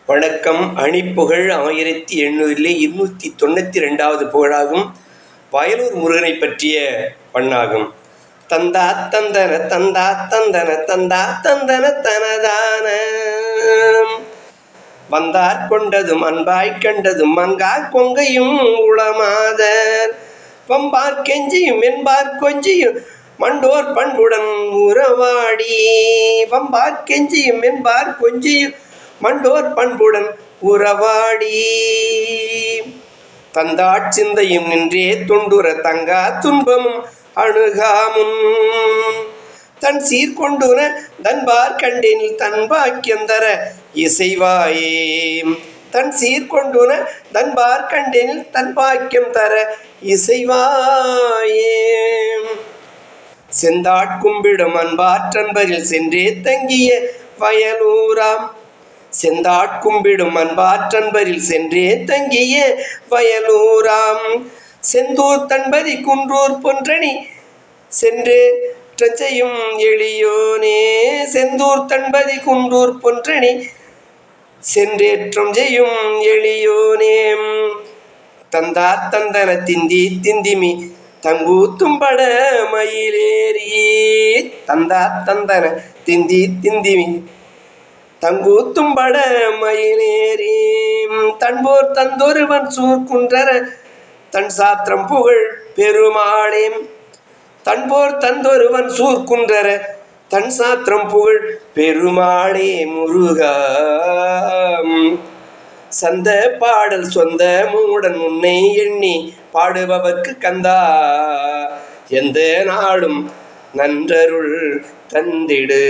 வணக்கம். அணிப்புகழ் 1892வது புகழாகும். வயலூர் முருகனை பற்றிய பண்ணாகும். தந்தா தந்தன தந்தா தந்தன தந்தா தந்தன தனதான வந்தார் கொண்டதும் அன்பாய் கண்டதும் மங்கா கொங்கையும் உளமாதர் வம்பார் கெஞ்சியும் என்பார் கொஞ்சியும் மண்டோர் பண்புடன் உறவாடி வம்பார் கெஞ்சியும் என்பார் கொஞ்சியும் மண்டோர் பண்புடன் உறவாடி தந்தாட் சிந்தையும் நின்றே தொண்டுற தங்கா துன்பமும் அணுகாமுன் தன் சீர்கொண்டுன தன்பார் கண்டேனில் தன் பாக்கியம் தர இசைவாயே தன் சீர்கொண்டுன தன்பார் கண்டேனில் தன் பாக்கியம் தர இசைவாயே செந்தாட் கும்பிடும் அன்பாற்றன்பரில் சென்றே தங்கிய வயலூராம் செந்தாட் கும்பிடும் அன்பாற்றன்பரில் சென்றே தங்கிய வயலூராம் செந்தூர் தன்பதி குன்றூர் பொன்றணி சென்றே செய்யும் எளியோனே செந்தூர் தன்பதி குன்றூர் பொன்றணி சென்றேற்றம் செய்யும் எளியோனே தந்தா தந்தன திந்தி திந்திமி தங்கூத்தும்பட மயிலேறி தந்தா தந்தன திந்தி திந்திமி தங்கூத்தும்பட மயிலேறி தன்போர் தந்தொருவன் சூர்குன்றர தன் சாத்திரம் புகழ் பெருமாளே தன்போர் தந்தொருவன் சூர்குன்றர தன் சாத்திரம் புகழ் பெருமாளே முருகா சந்த பாடல் சொந்த மூடன் உன்னை எண்ணி பாடுபவர்க்கு கந்தா எந்த நாடும் நன்றருள் தந்திடு.